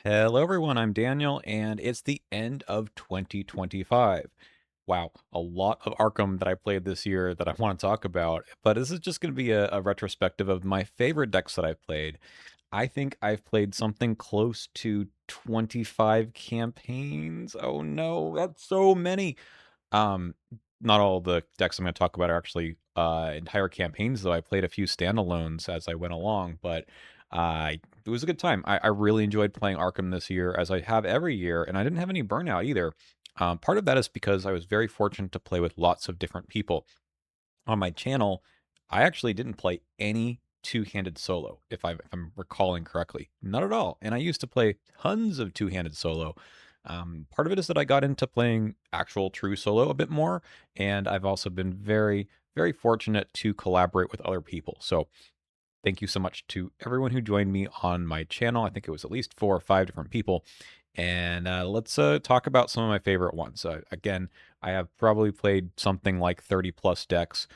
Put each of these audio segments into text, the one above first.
Hello, everyone. I'm Daniel, and it's the end of 2025. Wow, a lot of Arkham that I played this year that I want to talk about, but this is just going to be a retrospective of my favorite decks that I've played. I think I've played something close to 25 campaigns. Oh no, that's so many. Um, Not all the decks I'm going to talk about are actually entire campaigns, though. I played a few standalones as I went along, but it was a good time. I really enjoyed playing Arkham this year, as I have every year, and I didn't have any burnout either. Part of that is because I was very fortunate to play with lots of different people. On my channel, I actually didn't play any two-handed solo, if I'm recalling correctly. Not at all. And I used to play tons of two-handed solo. Part of it is that I got into playing actual true solo a bit more, and I've also been very, very fortunate to collaborate with other people. So thank you so much to everyone who joined me on my channel. I think it was at least 4 or 5 different people. And let's talk about some of my favorite ones. Again, I have probably played something like 30 plus decks,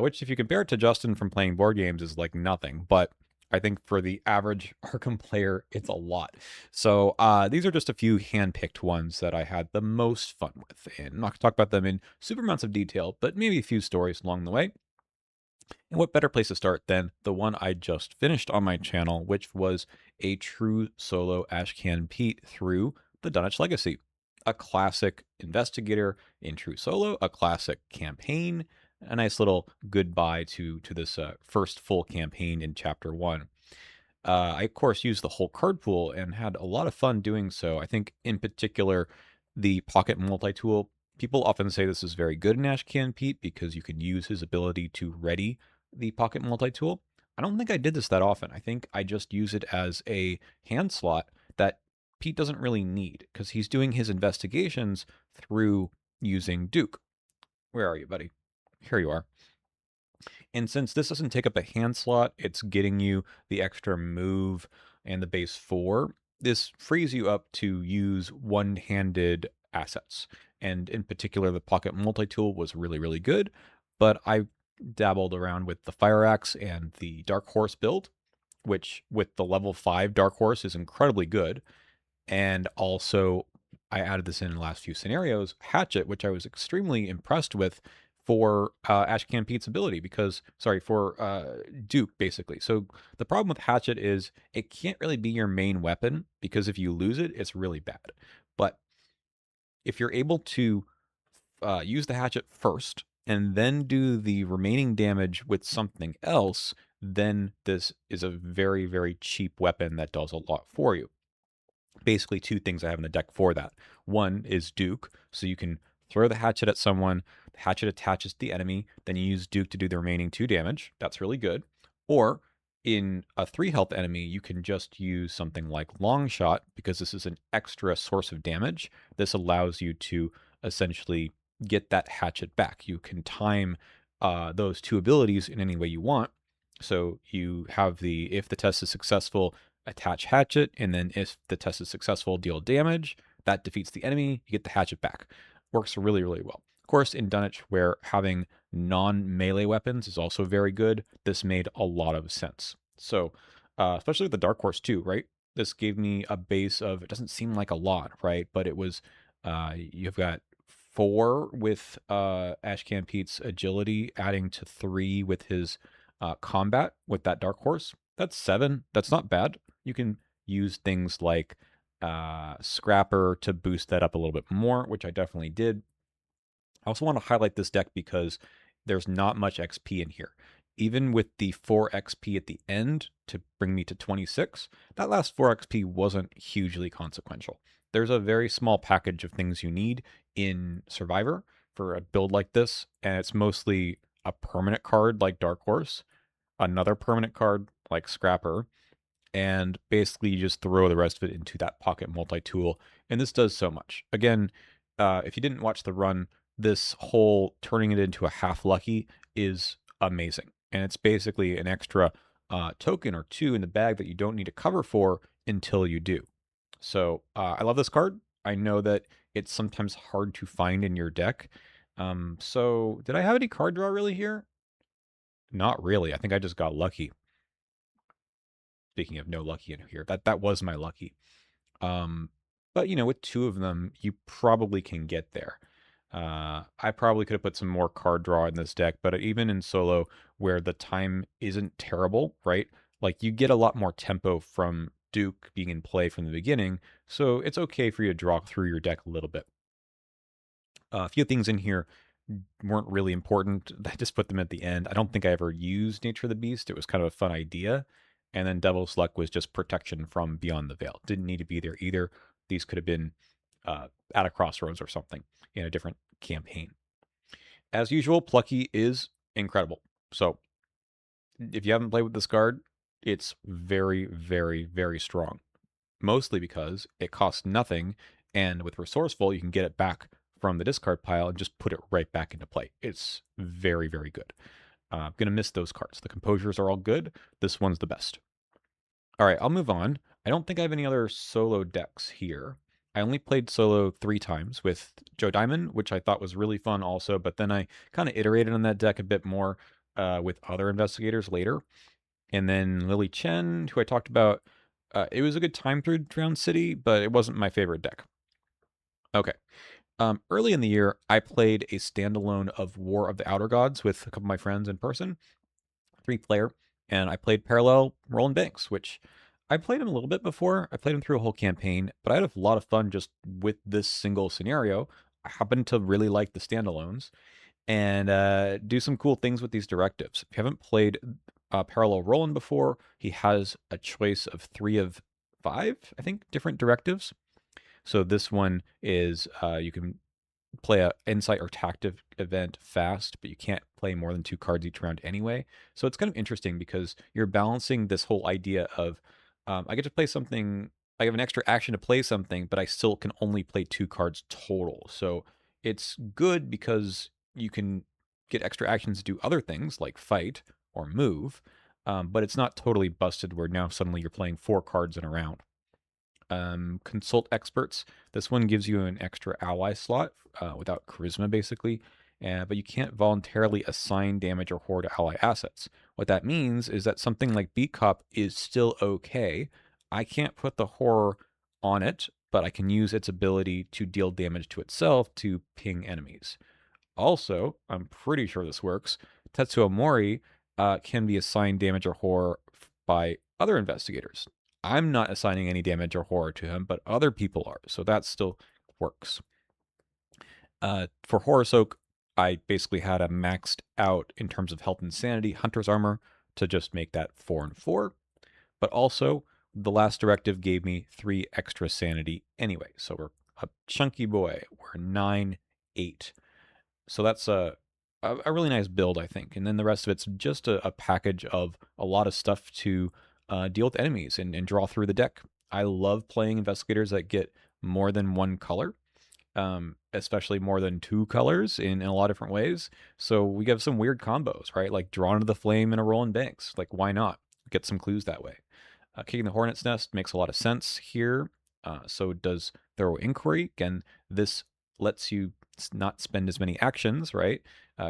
which, if you compare it to Justin from playing board games, is like nothing. But I think for the average Arkham player, it's a lot. So these are just a few hand-picked ones that I had the most fun with. And I'm not going to talk about them in super amounts of detail, but maybe a few stories along the way. And what better place to start than the one I just finished on my channel, which was a true solo Ashcan Pete through the Dunwich Legacy. A classic investigator in true solo, a classic campaign, a nice little goodbye to this first full campaign in chapter 1. I, of course, used the whole card pool and had a lot of fun doing so. I think, in particular, the pocket multi-tool. People often say this is very good in Ashcan Pete because you can use his ability to ready the pocket multi-tool. I don't think I did this that often. I think I just use it as a hand slot that Pete doesn't really need because he's doing his investigations through using Duke. Where are you, buddy? Here you are. And since this doesn't take up a hand slot, it's getting you the extra move and the base 4. This frees you up to use one-handed assets. And in particular, the pocket multi-tool was really, really good. But I dabbled around with the Fire Axe and the Dark Horse build, which with the level 5 Dark Horse is incredibly good. And also, I added this in the last few scenarios, Hatchet, which I was extremely impressed with for Ashcan Pete's ability for Duke, basically. So the problem with Hatchet is it can't really be your main weapon because if you lose it, it's really bad. But if you're able to use the Hatchet first and then do the remaining damage with something else, then this is a very, very cheap weapon that does a lot for you. Basically, 2 things I have in the deck for that. One is Duke, so you can throw the hatchet at someone, the hatchet attaches to the enemy, then you use Duke to do the remaining 2 damage. That's really good. Or in a 3 health enemy, you can just use something like Long Shot because this is an extra source of damage. This allows you to essentially get that hatchet back. You can time those 2 abilities in any way you want. So you have if the test is successful, attach hatchet, and then if the test is successful, deal damage. That defeats the enemy. You get the hatchet back. Works really, really well. Of course, in Dunwich, where having non-melee weapons is also very good, this made a lot of sense. So, especially with the Dark Horse too, right? This gave me a base of, it doesn't seem like a lot, right? But it was, you've got 4 with Ashcan Pete's agility, adding to 3 with his combat with that Dark Horse. That's 7. That's not bad. You can use things like Scrapper to boost that up a little bit more, which I definitely did. I also want to highlight this deck because there's not much XP in here. Even with the 4 XP at the end to bring me to 26, that last 4 XP wasn't hugely consequential. There's a very small package of things you need in Survivor for a build like this, and it's mostly a permanent card like Dark Horse, another permanent card like Scrapper, and basically you just throw the rest of it into that pocket multi-tool, and this does so much. Again, if you didn't watch the run, this whole turning it into a half lucky is amazing, and it's basically an extra token or 2 in the bag that you don't need to cover for until you do. So I love this card. I know that it's sometimes hard to find in your deck. So did I have any card draw really here? Not really. I think I just got lucky. Speaking of no lucky in here, that was my lucky. Um, but with two of them, you probably can get there. I probably could have put some more card draw in this deck, but even in solo, where the time isn't terrible, right? Like you get a lot more tempo from Duke being in play from the beginning, so it's okay for you to draw through your deck a little bit. A few things in here weren't really important. I just put them at the end. I don't think I ever used Nature of the Beast. It was kind of a fun idea. And then Devil's Luck was just protection from Beyond the Veil. Didn't need to be there either. These could have been at a crossroads or something in a different campaign. As usual, Plucky is incredible. So if you haven't played with this card, it's very, very, very strong. Mostly because it costs nothing, and with Resourceful, you can get it back from the discard pile and just put it right back into play. It's very, very good. I'm going to miss those cards. The Composures are all good. This one's the best. All right, I'll move on. I don't think I have any other solo decks here. I only played solo 3 times with Joe Diamond, which I thought was really fun also, but then I kind of iterated on that deck a bit more with other investigators later. And then Lily Chen, who I talked about, it was a good time through Drowned City, but it wasn't my favorite deck. Okay. Early in the year, I played a standalone of War of the Outer Gods with a couple of my friends in person, 3-player, and I played parallel Roland Banks, which I played him a little bit before. I played him through a whole campaign, but I had a lot of fun just with this single scenario. I happen to really like the standalones and do some cool things with these directives. If you haven't played Parallel Roland before, he has a choice of 3 of 5, I think, different directives. So this one is you can play a insight or tactic event fast, but you can't play more than 2 cards each round anyway. So it's kind of interesting because you're balancing this whole idea of I get to play something, I have an extra action to play something, but I still can only play 2 cards total. So it's good because you can get extra actions to do other things like fight or move, but it's not totally busted where now suddenly you're playing 4 cards in a round. Consult experts. This one gives you an extra ally slot without charisma, basically, but you can't voluntarily assign damage or horror to ally assets. What that means is that something like Beat Cop is still okay. I can't put the horror on it, but I can use its ability to deal damage to itself to ping enemies. Also, I'm pretty sure this works. Tetsuo Mori can be assigned damage or horror by other investigators. I'm not assigning any damage or horror to him, but other people are, so that still works. For Horror Soak, I basically had a maxed out in terms of health and sanity Hunter's Armor to just make that 4 and 4. But also, the last directive gave me 3 extra sanity anyway, so we're a chunky boy. We're 9, 8. So that's a really nice build, I think. And then the rest of it's just a package of a lot of stuff to deal with enemies and draw through the deck. I love playing investigators that get more than 1 color, especially more than 2 colors in a lot of different ways. So we have some weird combos, right? Like Drawn to the Flame and a Roland Banks. Like, why not? Get some clues that way. Kicking the Hornet's Nest makes a lot of sense here. So does Thorough Inquiry. Again, this lets you not spend as many actions, right?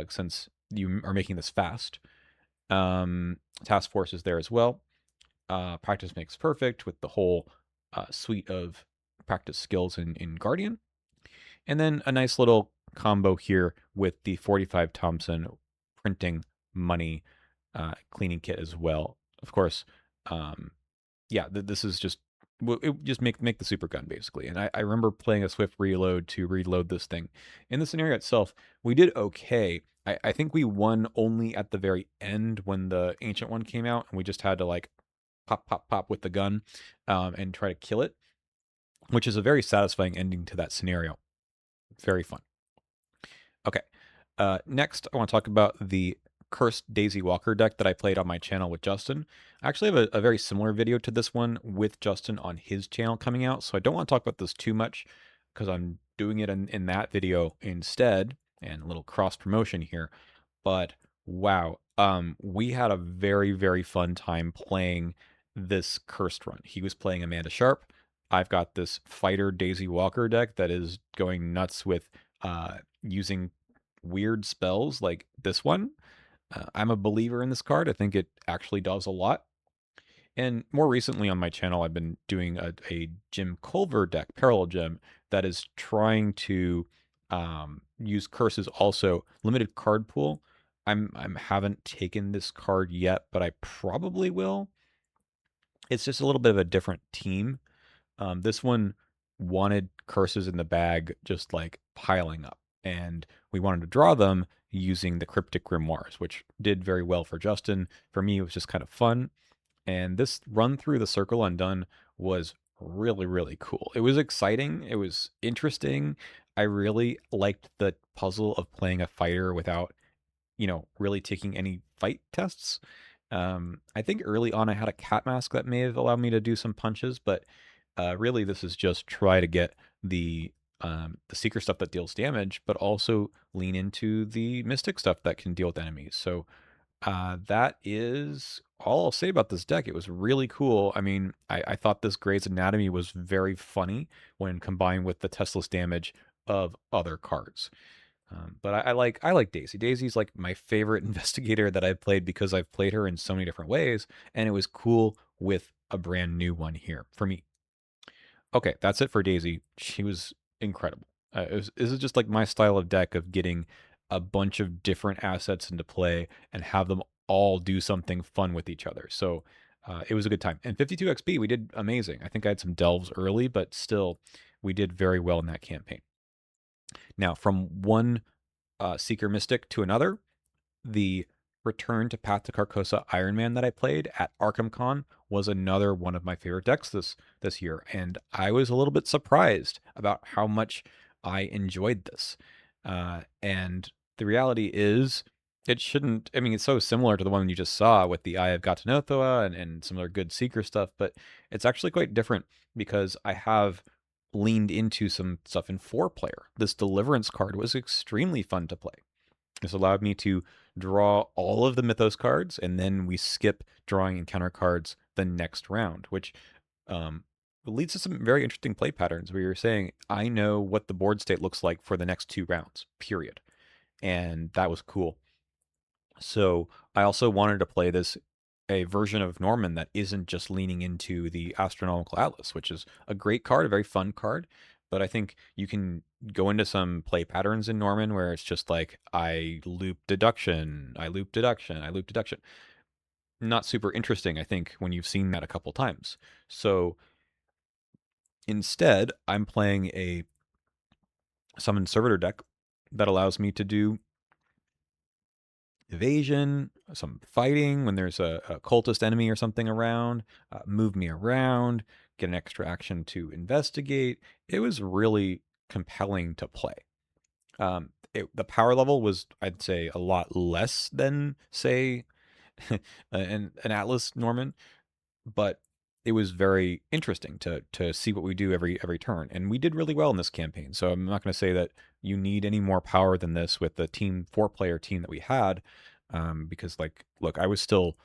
Since you are making this fast. Task Force is there as well. Practice Makes Perfect with the whole suite of practice skills in Guardian. And then a nice little combo here with the 45 Thompson printing money cleaning kit as well. Of course, yeah, this is just it just make the super gun basically. And I remember playing a swift reload to reload this thing. In the scenario itself, we did okay. I think we won only at the very end when the ancient one came out, and we just had to like pop, pop, pop with the gun and try to kill it, which is a very satisfying ending to that scenario. Very fun. Okay. Next, I want to talk about the Cursed Daisy Walker deck that I played on my channel with Justin. I actually have a very similar video to this one with Justin on his channel coming out, so I don't want to talk about this too much because I'm doing it in that video instead, and a little cross promotion here. But wow, we had a very, very fun time playing this Cursed run. He was playing Amanda Sharp. I've got this Fighter Daisy Walker deck that is going nuts with using weird spells like this one. I'm a believer in this card. I think it actually does a lot. And more recently on my channel, I've been doing a Jim Culver deck, Parallel Gem, that is trying to use curses also. Limited card pool. I'm haven't taken this card yet, but I probably will. It's just a little bit of a different team. This one wanted curses in the bag, just like piling up, and we wanted to draw them using the cryptic grimoires, which did very well for Justin. For me, it was just kind of fun. And this run through the Circle Undone was really, really cool. It was exciting. It was interesting. I really liked the puzzle of playing a fighter without, really taking any fight tests. I think early on I had a cat mask that may have allowed me to do some punches, but really this is just try to get the seeker stuff that deals damage, but also lean into the mystic stuff that can deal with enemies. So that is all I'll say about this deck. It was really cool. I mean, I thought this Grey's Anatomy was very funny when combined with the testless damage of other cards. But I like Daisy. Daisy's like my favorite investigator that I've played because I've played her in so many different ways, and it was cool with a brand new one here for me. Okay, that's it for Daisy. She was incredible. This is just like my style of deck of getting a bunch of different assets into play and have them all do something fun with each other. So it was a good time. And 52 XP, we did amazing. I think I had some delves early, but still, we did very well in that campaign. Now, from one Seeker Mystic to another, the Return to Path to Carcosa Iron Man that I played at Arkham Con was another one of my favorite decks this year, and I was a little bit surprised about how much I enjoyed this. And the reality is, it shouldn't. I mean, it's so similar to the one you just saw with the Eye of Gatanothoa and some other good Seeker stuff, but it's actually quite different because I have leaned into some stuff in 4-player. This Deliverance card was extremely fun to play. This allowed me to draw all of the Mythos cards, and then we skip drawing encounter cards the next round, which um, leads to some very interesting play patterns where you're saying, I know what the board state looks like for the next 2 rounds, period. And that was cool. So I also wanted to play a version of Norman that isn't just leaning into the Astronomical Atlas, which is a great card, a very fun card. But I think you can go into some play patterns in Norman where it's just like, I loop deduction, I loop deduction, I loop deduction. Not super interesting, I think, when you've seen that a couple times. So instead, I'm playing a summon servitor deck that allows me to do evasion, some fighting when there's a cultist enemy or something around, move me around, get an extra action to investigate. It was really compelling to play. The power level was, I'd say, a lot less than, say, an Atlas Norman, but it was very interesting to see what we do every turn, and we did really well in this campaign. So I'm not going to say that you need any more power than this with the 4-player team that we had, because like, look, I was still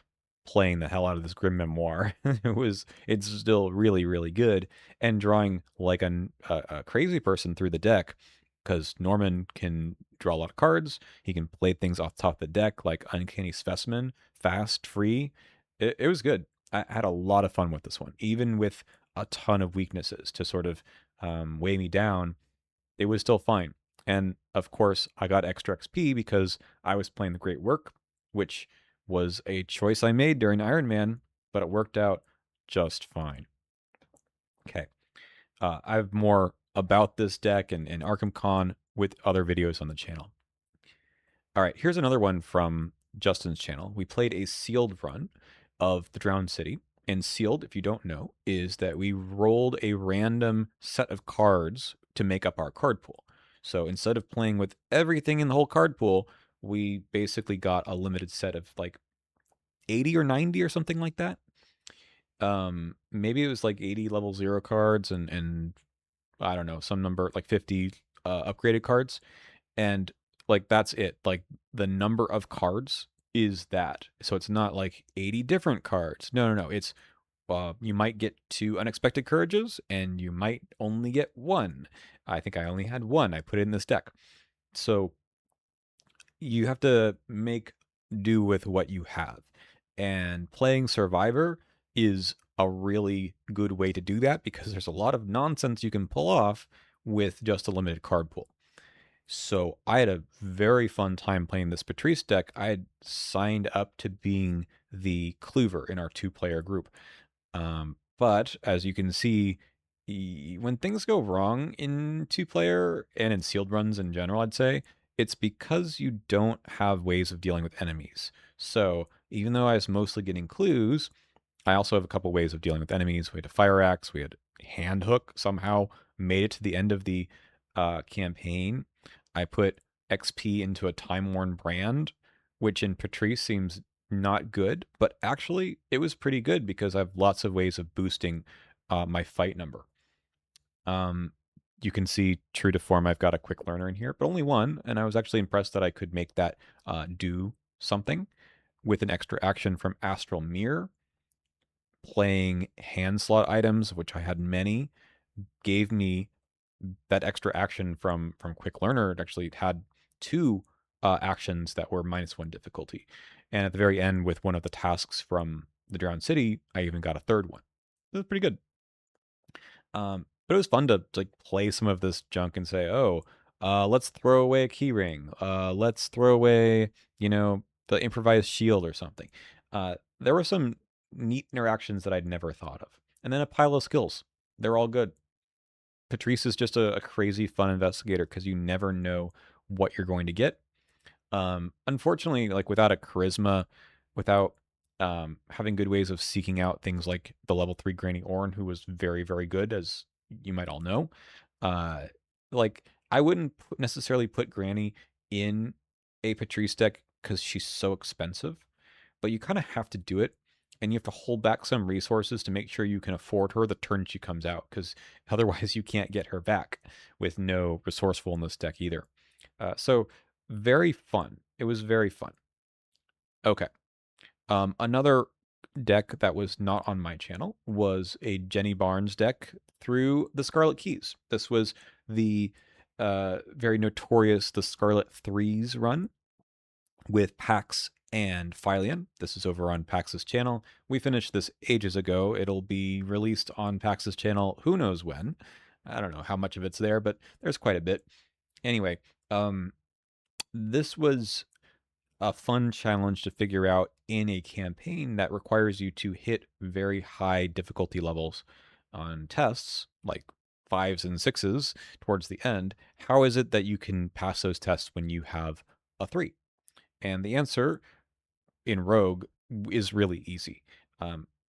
playing the hell out of this Grim Memoir. It's still really really good, and drawing like a crazy person through the deck. Because Norman can draw a lot of cards, he can play things off the top of the deck like Uncanny Specimen, fast, free. It was good. I had a lot of fun with this one, even with a ton of weaknesses to sort of weigh me down. It was still fine. And of course, I got extra XP because I was playing the Great Work, which was a choice I made during Iron Man, but it worked out just fine. Okay. I have more about this deck and Arkham Con with other videos on the channel. All right, here's another one from Justin's channel. We played a sealed run of the Drowned City. And sealed, if you don't know, is that we rolled a random set of cards to make up our card pool. So instead of playing with everything in the whole card pool, we basically got a limited set of like 80 or 90 or something like that. Maybe it was like 80 level 0 cards and I don't know, some number like 50 upgraded cards. And like that's it. Like the number of cards is that. So it's not like 80 different cards. No. It's you might get 2 unexpected courages and you might only get 1. I think I only had 1. I put it in this deck. So you have to make do with what you have. And playing Survivor, is a really good way to do that because there's a lot of nonsense you can pull off with just a limited card pool. So I had a very fun time playing this Patrice deck. I had signed up to being the Clover in our two-player group. But as you can see, when things go wrong in two-player and in sealed runs in general, I'd say, it's because you don't have ways of dealing with enemies. So even though I was mostly getting clues, I also have a couple ways of dealing with enemies. We had a fire axe, we had hand hook, somehow made it to the end of the campaign. I put XP into a time worn brand, which in Patrice seems not good, but actually it was pretty good because I have lots of ways of boosting my fight number. You can see true to form, I've got a quick learner in here, but only one, and I was actually impressed that I could make that do something with an extra action from Astral Mirror. Playing hand slot items, which I had many, gave me that extra action from Quick Learner. It actually had two actions that were -1 difficulty, and at the very end, with one of the tasks from the Drowned City, I even got a third one. It was pretty good. But it was fun to like play some of this junk and say, "Oh, let's throw away a keyring. Let's throw away, the improvised shield or something." There were some neat interactions that I'd never thought of, and then a pile of skills. They're all good. Patrice is just a crazy fun investigator because you never know what you're going to get. Unfortunately, like without a charisma, without having good ways of seeking out things like the level 3 Granny Orn, who was very, very good, as you might all know. Uh, like, I wouldn't necessarily put Granny in a Patrice deck because she's so expensive, but you kind of have to do it. And you have to hold back some resources to make sure you can afford her the turn she comes out, because otherwise you can't get her back with no resourcefulness deck either. So very fun. It was very fun. Okay. Another deck that was not on my channel was a Jenny Barnes deck through the Scarlet Keys. This was the very notorious the Scarlet Threes run with Pax and Philion. This is over on Pax's channel. We finished this ages ago. It'll be released on Pax's channel who knows when. I don't know how much of it's there, but there's quite a bit. Anyway, this was a fun challenge to figure out in a campaign that requires you to hit very high difficulty levels on tests, like 5s and 6s towards the end. How is it that you can pass those tests when you have a 3? And the answer in Rogue is really easy.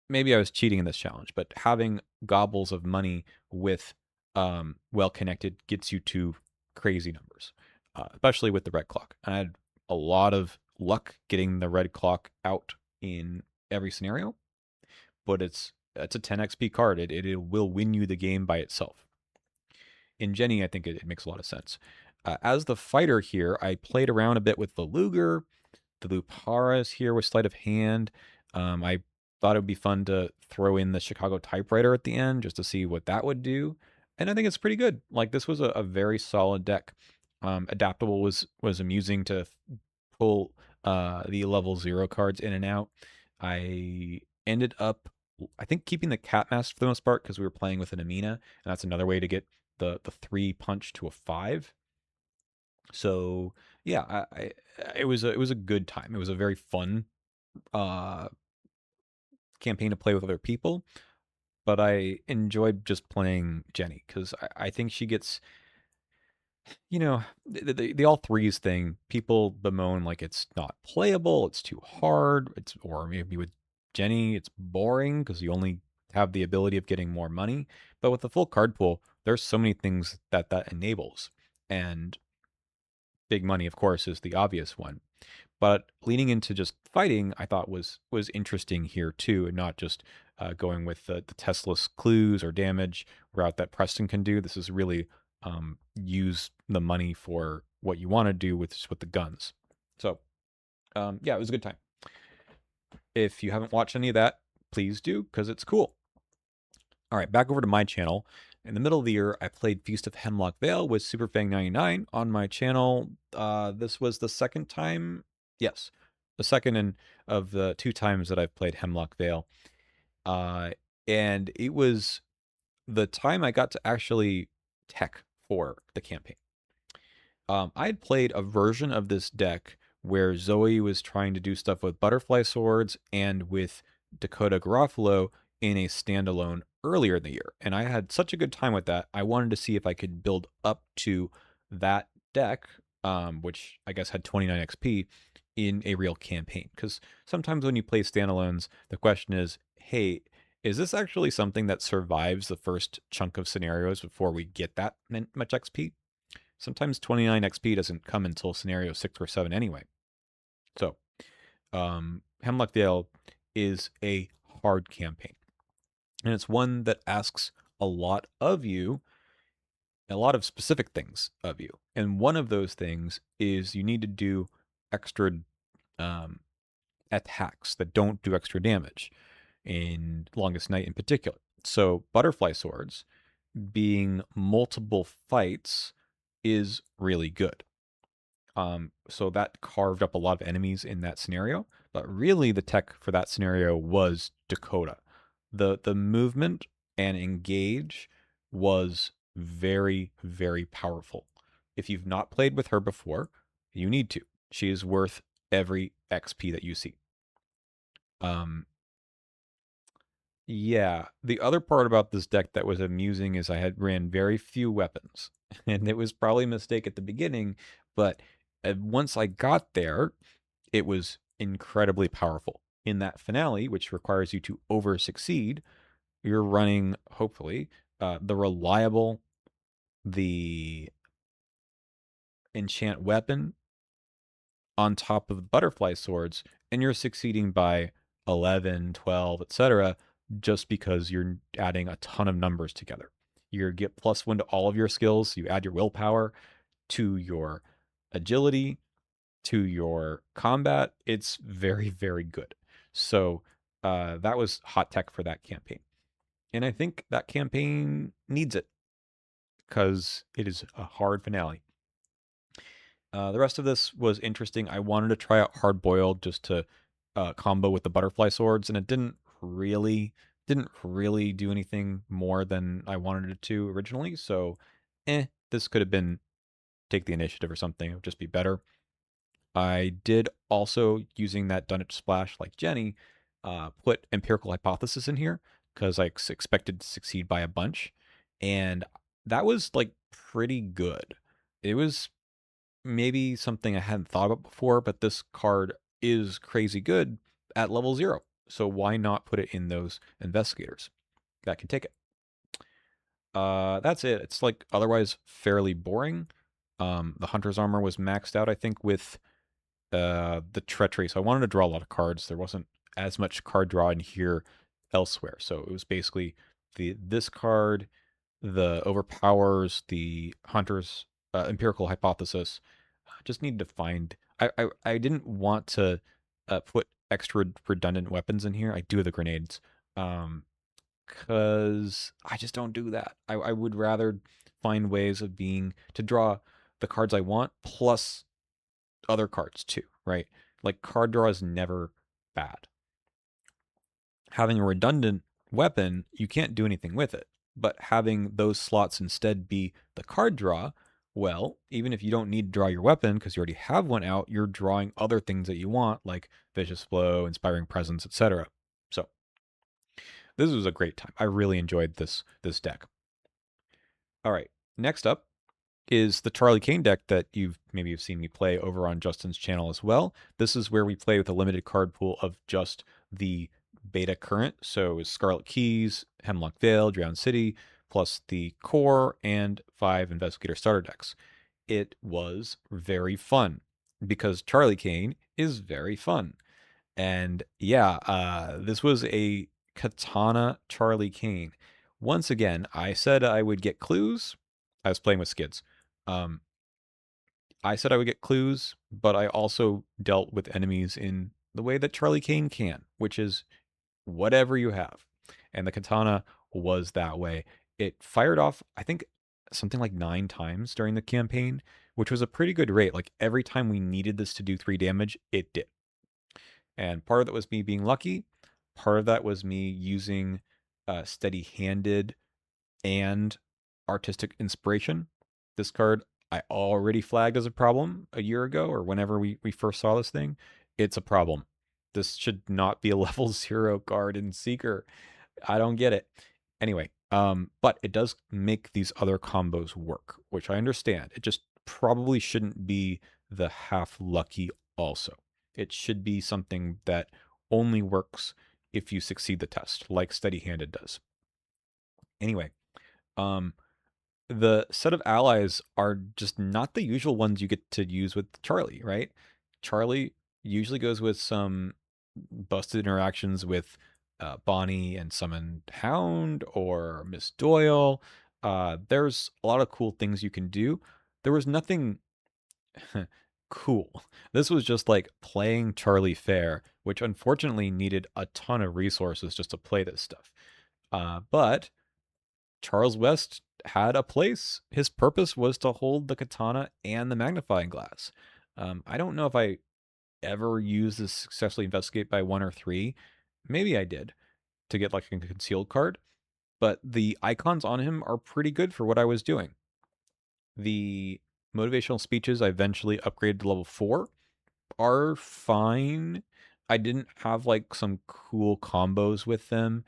Maybe I was cheating in this challenge, but having gobbles of money with well connected gets you to crazy numbers, especially with the red clock. And I had a lot of luck getting the red clock out in every scenario, but it's a 10 XP card. It will win you the game by itself. In Jenny, I think it makes a lot of sense. As the fighter here, I played around a bit with the Luger, the Luparas here with sleight of hand. I thought it would be fun to throw in the Chicago typewriter at the end just to see what that would do. And I think it's pretty good. Like this was a very solid deck. Adaptable was amusing to pull the level 0 cards in and out. I ended up, I think, keeping the cat mask for the most part because we were playing with an Amina, and that's another way to get the 3 punch to a 5. So yeah, it was a good time. It was a very fun uh, campaign to play with other people, but I enjoyed just playing Jenny because I think she gets, the all threes thing. People bemoan like it's not playable, it's too hard, or maybe with Jenny it's boring because you only have the ability of getting more money. But with the full card pool, there's so many things that enables, and big money, of course, is the obvious one. But leaning into just fighting, I thought was interesting here too, and not just going with the testless clues or damage route that Preston can do. This is really use the money for what you want to do with the guns. So yeah, it was a good time. If you haven't watched any of that, please do because it's cool. All right, back over to my channel. In the middle of the year, I played Feast of Hemlock Vale with Superfang99 on my channel. This was the second time. Yes, the second of the 2 times that I've played Hemlock Vale. Uh, and it was the time I got to actually tech for the campaign. I had played a version of this deck where Zoe was trying to do stuff with butterfly swords and with Dakota Garofalo in a standalone earlier in the year. And I had such a good time with that. I wanted to see if I could build up to that deck, which I guess had 29 XP, in a real campaign. Because sometimes when you play standalones, the question is, hey, is this actually something that survives the first chunk of scenarios before we get that much XP? Sometimes 29 XP doesn't come until scenario 6 or 7 anyway. So, Hemlock Vale is a hard campaign. And it's one that asks a lot of you, a lot of specific things of you. And one of those things is you need to do extra um, attacks that don't do extra damage, in Longest Night in particular. So, Butterfly Swords being multiple fights is really good. So that carved up a lot of enemies in that scenario. But really, the tech for that scenario was Dakota. The movement and engage was very, very powerful. If you've not played with her before, you need to. She is worth every XP that you see. Um, yeah, the other part about this deck that was amusing is I had ran very few weapons, and it was probably a mistake at the beginning, but once I got there, it was incredibly powerful. In that finale, which requires you to over succeed, you're running, hopefully, the reliable, the enchant weapon on top of the butterfly swords, and you're succeeding by 11, 12, etc., just because you're adding a ton of numbers together. You get +1 to all of your skills, you add your willpower to your agility, to your combat. It's very, very good. So that was hot tech for that campaign. And I think that campaign needs it because it is a hard finale. The rest of this was interesting. I wanted to try out hard boiled just to combo with the butterfly swords, and it didn't really do anything more than I wanted it to originally. So, this could have been take the initiative or something. It would just be better. I did also, using that Dunwich splash like Jenny, put empirical hypothesis in here because I expected to succeed by a bunch, and that was like pretty good. It was maybe something I hadn't thought about before, but this card is crazy good at level 0. So why not put it in those investigators that can take it? That's it. It's like otherwise fairly boring. The hunter's armor was maxed out, I think, with the treachery. So I wanted to draw a lot of cards. There wasn't as much card draw in here elsewhere. So it was basically this card, the overpowers, the hunter's empirical hypothesis. Just needed to find. I didn't want to put extra redundant weapons in here. I do the grenades, because I just don't do that. I would rather find ways of being to draw the cards I want plus other cards too, right? Like card draw is never bad. Having a redundant weapon, you can't do anything with it. But having those slots instead be the card draw, well, even if you don't need to draw your weapon because you already have one out, you're drawing other things that you want, like Vicious Flow, Inspiring Presence, etc. So this was a great time. I really enjoyed this deck. All right, next up is the Charlie Kane deck that you've seen me play over on Justin's channel as well. This is where we play with a limited card pool of just the beta current. So it's Scarlet Keys, Hemlock Vale, Drowned City, plus the core and 5 Investigator starter decks. It was very fun because Charlie Kane is very fun. And yeah, this was a katana Charlie Kane. Once again, I said I would get clues. I was playing with skids. Um, I said I would get clues, but I also dealt with enemies in the way that Charlie Kane can, which is whatever you have. And the katana was that way. It fired off, I think, something like 9 times during the campaign, which was a pretty good rate. Like every time we needed this to do 3 damage, it did. And part of it was me being lucky. part of that was me using steady-handed and artistic inspiration. This card I already flagged as a problem a year ago, or whenever we first saw this thing. It's a problem. This should not be a level 0 card in Seeker. I don't get it. Anyway, but it does make these other combos work, which I understand. It just probably shouldn't be the half lucky also. It should be something that only works if you succeed the test, like steady-handed does. Anyway, um, the set of allies are just not the usual ones you get to use with Charlie, right? Charlie usually goes with some busted interactions with Bonnie and Summoned Hound or Miss Doyle. There's a lot of cool things you can do. There was nothing cool. This was just like playing Charlie fair, which unfortunately needed a ton of resources just to play this stuff. But Charles West had a place. His purpose was to hold the katana and the magnifying glass. I don't know if I ever used this successfully investigate by 1 or 3. Maybe I did to get like a concealed card, but the icons on him are pretty good for what I was doing. The motivational speeches I eventually upgraded to level 4 are fine. I didn't have like some cool combos with them.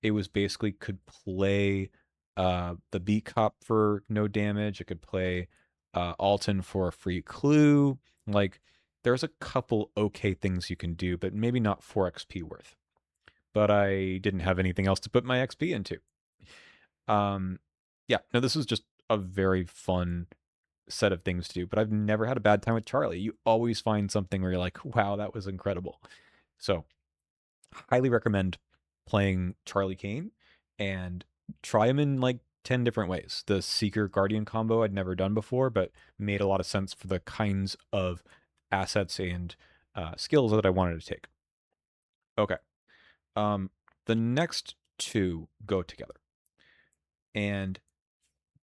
It was basically could play the beat cop for no damage. It could play Alton for a free clue. Like there's a couple okay things you can do, but maybe not 4 XP worth. But I didn't have anything else to put my XP into. Yeah, no, this was just a very fun set of things to do, but I've never had a bad time with Charlie. You always find something where you're like, wow, that was incredible. So highly recommend playing Charlie Kane and try him in like 10 different ways. The Seeker Guardian combo I'd never done before, but made a lot of sense for the kinds of assets and skills that I wanted to take. Okay. Um, the next two go together. And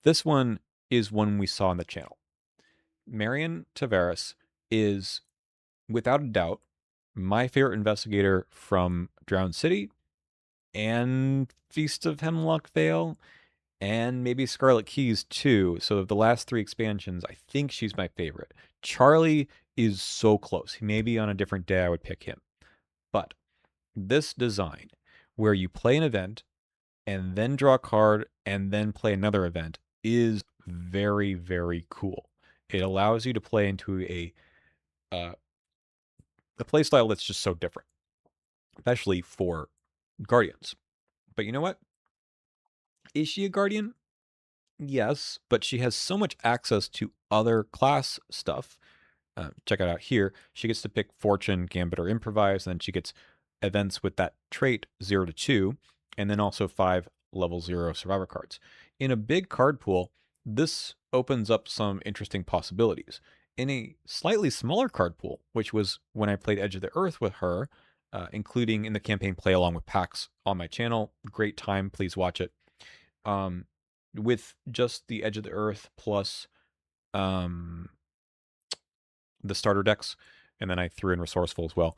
this one is one we saw on the channel. Marion Tavares is, without a doubt, my favorite investigator from Drowned City and Feast of Hemlock Vale, and maybe Scarlet Keys too. So of the last 3 expansions, I think she's my favorite. Charlie is so close. Maybe on a different day I would pick him. But this design, where you play an event and then draw a card and then play another event, is very, very cool. It allows you to play into uh, a play style that's just so different, especially for Guardians. But you know what? Is she a Guardian? Yes, but she has so much access to other class stuff. Check it out here. She gets to pick Fortune, Gambit, or Improvise, and then she gets events with that trait 0 to 2, and then also 5 level 0 survivor cards. In a big card pool, this opens up some interesting possibilities. In a slightly smaller card pool, which was when I played Edge of the Earth with her, including in the campaign Play Along with Packs on my channel, great time, please watch it. With just the Edge of the Earth plus um, the starter decks, and then I threw in Resourceful as well.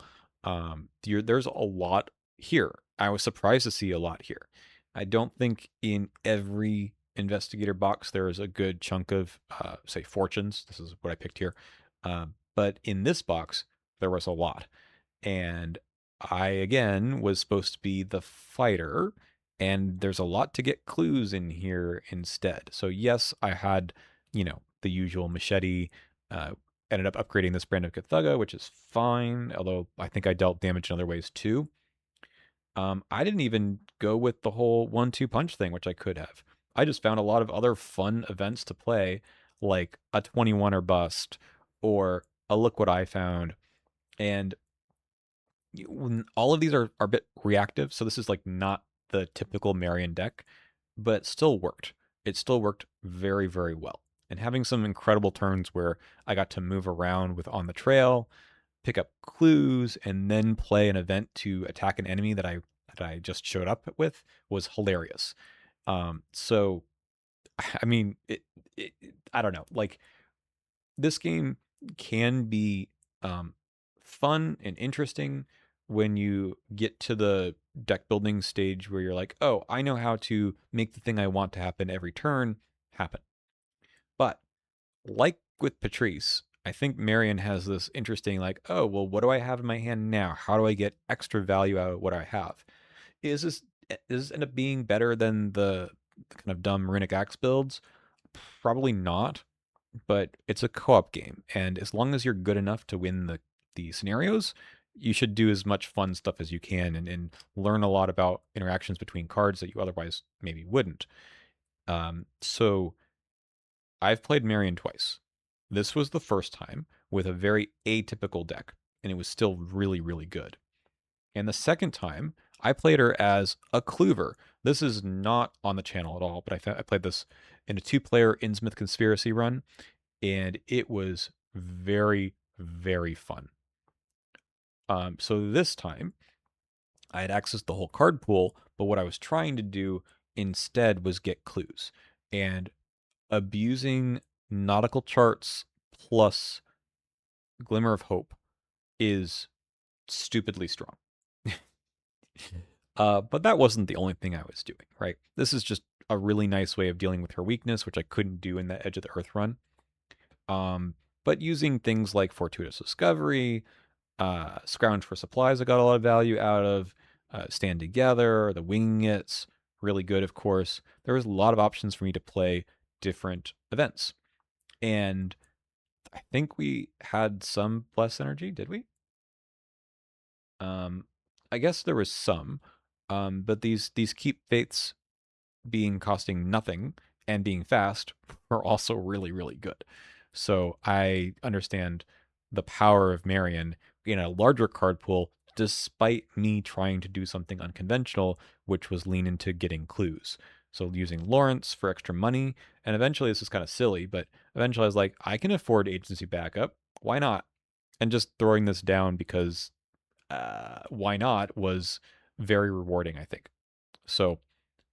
There's a lot here. I was surprised to see a lot here. I don't think in every investigator box there is a good chunk of, say, fortunes. This is what I picked here. But in this box, there was a lot. And I, again, was supposed to be the fighter, and there's a lot to get clues in here instead. So, yes, I had, the usual machete, ended up upgrading this brand of Cthugga, which is fine, although I think I dealt damage in other ways too. I didn't even go with the whole 1-2 punch thing, which I could have. I just found a lot of other fun events to play, like a 21 or bust, or a look what I found. And all of these are a bit reactive, so this is like not the typical Marion deck, but it still worked. It still worked very, very well. And having some incredible turns where I got to move around with on the trail, pick up clues, and then play an event to attack an enemy that I just showed up with was hilarious. So I mean, I don't know. Like this game can be fun and interesting, when you get to the deck building stage where you're like, oh, I know how to make the thing I want to happen every turn happen. But like with Patrice, I think Marion has this interesting, like, oh, well, what do I have in my hand now? How do I get extra value out of what I have? Is this does this end up being better than the kind of dumb Runic Axe builds? Probably not, but it's a co-op game, and as long as you're good enough to win the scenarios, you should do as much fun stuff as you can and learn a lot about interactions between cards that you otherwise maybe wouldn't. So I've played Marion twice. This was the first time with a very atypical deck, and it was still really, really good. And the second time, I played her as a Clover. This is not on the channel at all, but I played this in a two-player Innsmouth Conspiracy run, and it was very, very fun. So this time, I had accessed the whole card pool, but what I was trying to do instead was get clues. And abusing nautical charts plus Glimmer of Hope is stupidly strong. But that wasn't the only thing I was doing, right? This is just a really nice way of dealing with her weakness, which I couldn't do in that Edge of the Earth run. But using things like Fortuitous Discovery, Scrounge for Supplies, I got a lot of value out of. Stand Together, the Winging It's, really good, of course. There was a lot of options for me to play different events. And I think we had some Bless Energy, did we? I guess there was some. But these Keep Faiths being costing nothing and being fast are also really, really good. So I understand the power of Marion in a larger card pool, despite me trying to do something unconventional, which was lean into getting clues. So using Lawrence for extra money, and eventually this is kind of silly, but eventually I was like, I can afford agency backup. Why not? And just throwing this down because why not was very rewarding, I think. So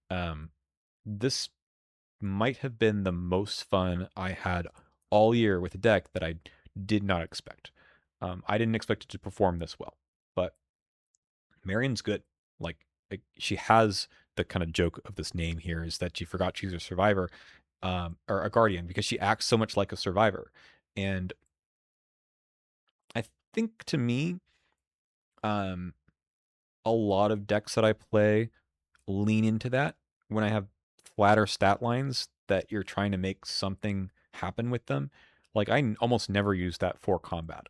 um, this might have been the most fun I had all year with a deck that I did not expect. I didn't expect it to perform this well, but Marion's good. Like she has the kind of joke of this name here is that she forgot she's a survivor, or a guardian because she acts so much like a survivor. And I think to me, um, a lot of decks that I play lean into that when I have flatter stat lines that you're trying to make something happen with them. Like almost never use that for combat,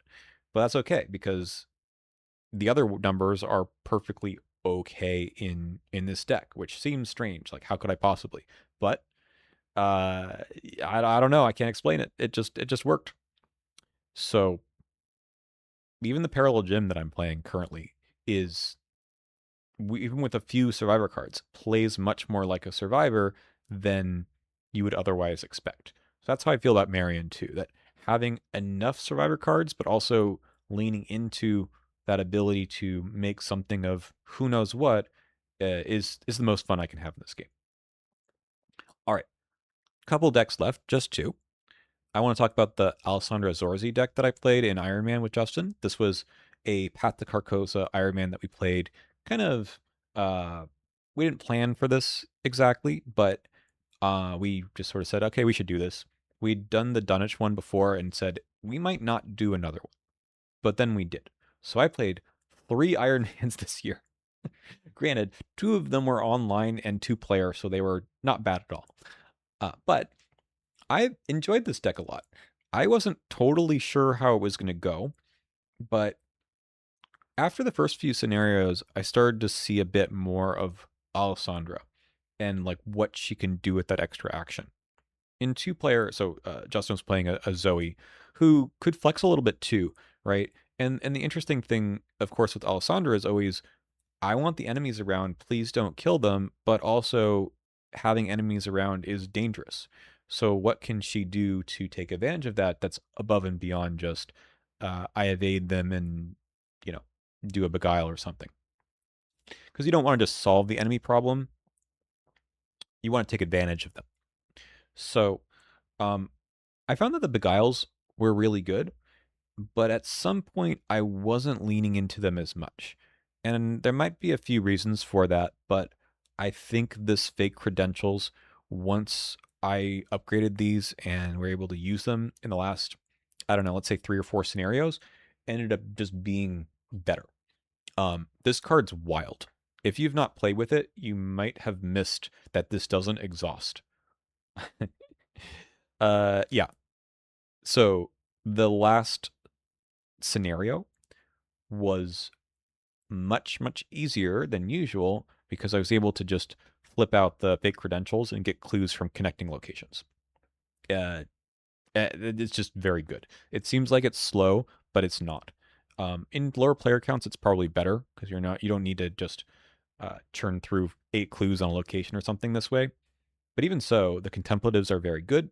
but that's okay because the other numbers are perfectly okay in this deck, which seems strange. Like how could I possibly? But I don't know. I can't explain it. It just worked. So even the parallel gym that I'm playing currently is even with a few survivor cards, plays much more like a survivor than you would otherwise expect. So that's how I feel about Marion too. That having enough survivor cards, but also leaning into that ability to make something of who knows what is the most fun I can have in this game. All right, couple decks left, just two. I want to talk about the Alessandra Zorzi deck that I played in Iron Man with Justin. This was a Path to Carcosa Iron Man that we played kind of we didn't plan for this exactly, but we just sort of said, okay, we should do this. We'd done the Dunwich one before and said we might not do another one, but then we did. So I played 3 Iron Mans this year. Granted, 2 of them were online and 2-player, so they were not bad at all. But I enjoyed this deck a lot. I wasn't totally sure how it was going to go, but after the first few scenarios, I started to see a bit more of Alessandra and like what she can do with that extra action. In 2-player, so Justin was playing a Zoe who could flex a little bit too, right? And the interesting thing, of course, with Alessandra is always I want the enemies around, please don't kill them, but also having enemies around is dangerous. So what can she do to take advantage of that that's above and beyond just I evade them and, you know, do a beguile or something? Because you don't want to just solve the enemy problem, you want to take advantage of them. So um, I found that the beguiles were really good, but at some point I wasn't leaning into them as much. And there might be a few reasons for that, but I think this fake credentials, once I upgraded these and were able to use them in the last, I don't know, let's say 3 or 4 scenarios, ended up just being better. This card's wild. If you've not played with it, you might have missed that this doesn't exhaust. Yeah. So the last scenario was much, much easier than usual because I was able to just flip out the fake credentials and get clues from connecting locations. Uh, it's just very good. It seems like it's slow, but it's not. In lower player counts, it's probably better because you don't need to just churn through 8 clues on a location or something this way. But even so, the contemplatives are very good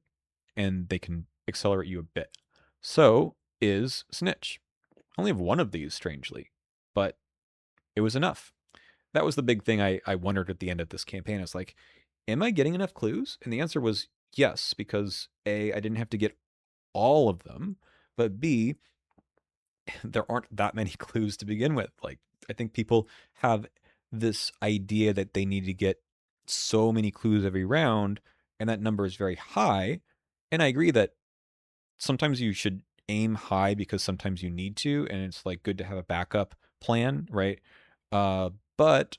and they can accelerate you a bit. So is Snitch. I only have one of these, strangely, but it was enough. That was the big thing I wondered at the end of this campaign. I was like, am I getting enough clues? And the answer was yes, because A, I didn't have to get all of them, but B, there aren't that many clues to begin with. Like, I think people have this idea that they need to get so many clues every round, and that number is very high. And I agree that sometimes you should aim high because sometimes you need to, and it's like good to have a backup plan, right? But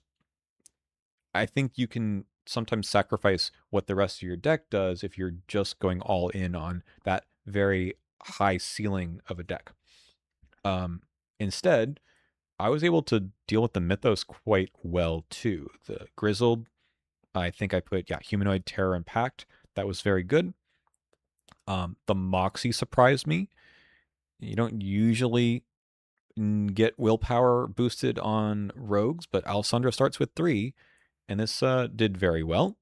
I think you can sometimes sacrifice what the rest of your deck does if you're just going all in on that very high ceiling of a deck. Instead, I was able to deal with the Mythos quite well too. The Grizzled, I think I put, yeah, Humanoid, Terror, and Pact. That was very good. The Moxie surprised me. You don't usually get willpower boosted on rogues, but Alessandra starts with 3, and this did very well.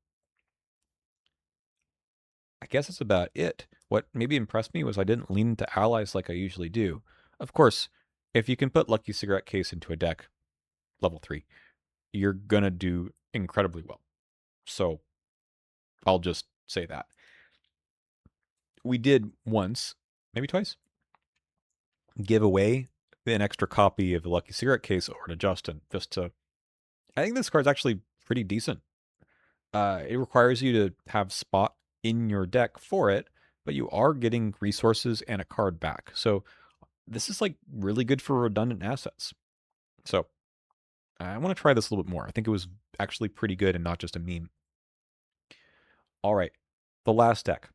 I guess that's about it. What maybe impressed me was I didn't lean into allies like I usually do. Of course, if you can put Lucky Cigarette Case into a deck, level 3, you're gonna do incredibly well. So I'll just say that. We did once, maybe twice, give away an extra copy of the Lucky Cigarette Case over to Justin. I think this card's actually pretty decent. It requires you to have spot in your deck for it, but you are getting resources and a card back. So this is like really good for redundant assets. So I want to try this a little bit more. I think it was actually pretty good and not just a meme. All right, the last deck.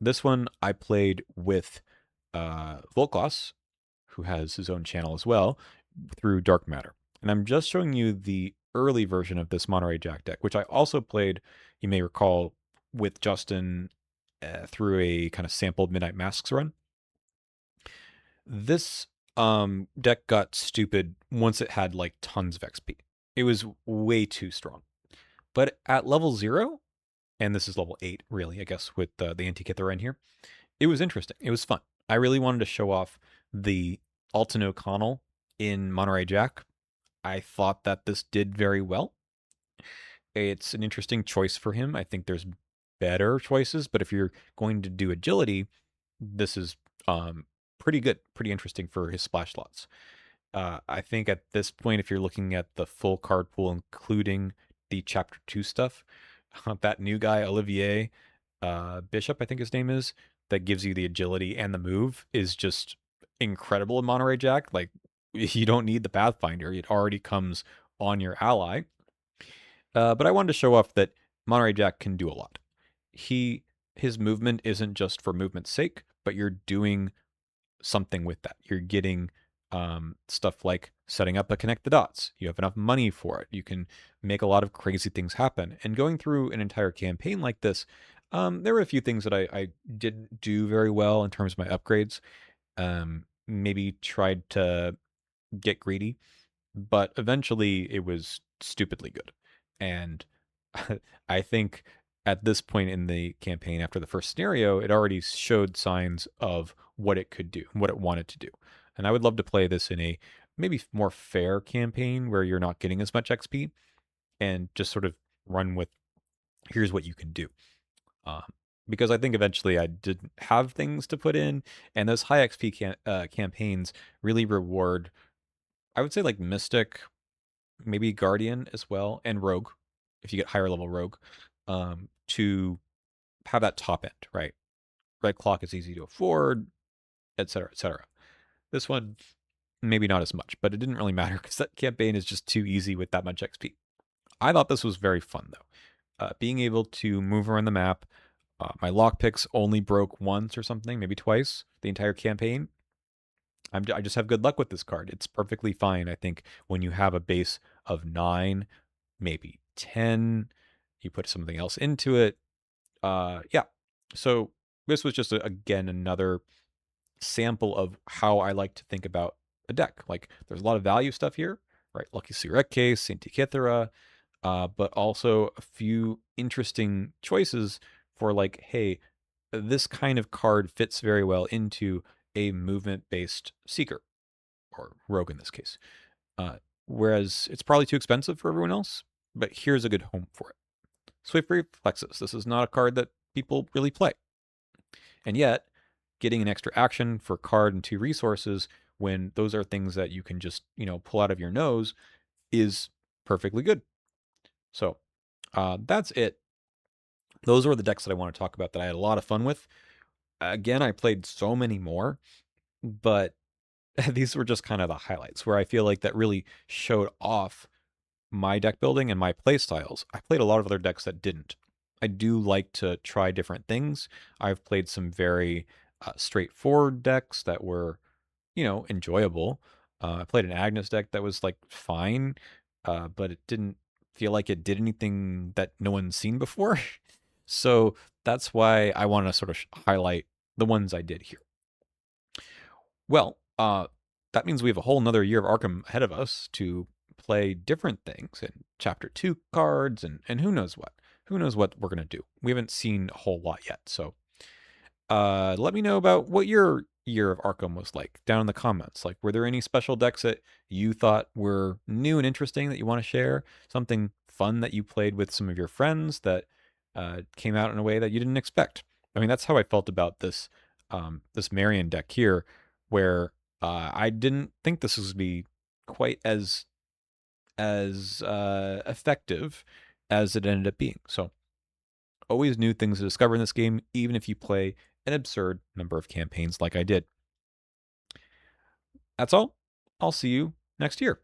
This one I played with Volklos, who has his own channel as well, through Dark Matter. And I'm just showing you the early version of this Monterey Jack deck, which I also played, you may recall, with Justin through a kind of sampled Midnight Masks run. This deck got stupid once it had like tons of XP. It was way too strong. But at level 0, and this is level 8, really, I guess, with the anti-kit that are in here, it was interesting. It was fun. I really wanted to show off the Alton O'Connell in Monterey Jack. I thought that this did very well. It's an interesting choice for him. I think there's better choices, but if you're going to do agility, this is pretty good, pretty interesting for his splash slots. I think at this point, if you're looking at the full card pool, including the Chapter 2 stuff, that new guy, Olivier Bishop, I think his name is, that gives you the agility and the move is just incredible in Monterey Jack. Like, you don't need the Pathfinder. It already comes on your ally. But I wanted to show off that Monterey Jack can do a lot. His movement isn't just for movement's sake, but you're doing something with that. You're getting stuff like setting up a connect the dots. You have enough money for it. You can make a lot of crazy things happen. And going through an entire campaign like this, there were a few things that I didn't do very well in terms of my upgrades. Maybe tried to get greedy, but eventually it was stupidly good. And I think at this point in the campaign, after the first scenario, it already showed signs of what it could do, what it wanted to do. And I would love to play this in a maybe more fair campaign where you're not getting as much XP and just sort of run with here's what you can do. Because I think eventually I didn't have things to put in, and those high XP campaigns really reward, I would say, like Mystic maybe Guardian as well, and Rogue, if you get higher level Rogue, to have that top end, right? Red Clock is easy to afford, etc., etc. This one, maybe not as much, but it didn't really matter because that campaign is just too easy with that much XP. I thought this was very fun though. Being able to move around the map. My lockpicks only broke once or something, maybe twice the entire campaign. I just have good luck with this card. It's perfectly fine, I think, when you have a base of 9, maybe 10, you put something else into it. Yeah. So this was just, again, another sample of how I like to think about a deck. Like, there's a lot of value stuff here, right? Lucky Cigarette Case, Saint Kithera, but also a few interesting choices for like, hey, this kind of card fits very well into a movement-based Seeker, or Rogue in this case. Uh, Whereas it's probably too expensive for everyone else, but here's a good home for it. Swift Reflexes. This is not a card that people really play. And yet, getting an extra action for card and 2 resources when those are things that you can just, pull out of your nose is perfectly good. So that's it. Those were the decks that I want to talk about that I had a lot of fun with. Again, I played so many more, but these were just kind of the highlights where I feel like that really showed off my deck building and my play styles. I played a lot of other decks that didn't. I do like to try different things. I've played some very straightforward decks that were, enjoyable. I played an Agnes deck that was like fine, but it didn't feel like it did anything that no one's seen before. So that's why I want to sort of highlight the ones I did here. Well, that means we have a whole nother year of Arkham ahead of us to play different things and Chapter 2 cards and who knows what. Who knows what we're going to do. We haven't seen a whole lot yet. So let me know about what your year of Arkham was like down in the comments. Like, were there any special decks that you thought were new and interesting that you want to share? Something fun that you played with some of your friends that came out in a way that you didn't expect? I mean, that's how I felt about this Marion deck here, where I didn't think this was going to be quite as effective as it ended up being. So always new things to discover in this game, even if you play an absurd number of campaigns like I did. That's all. I'll see you next year.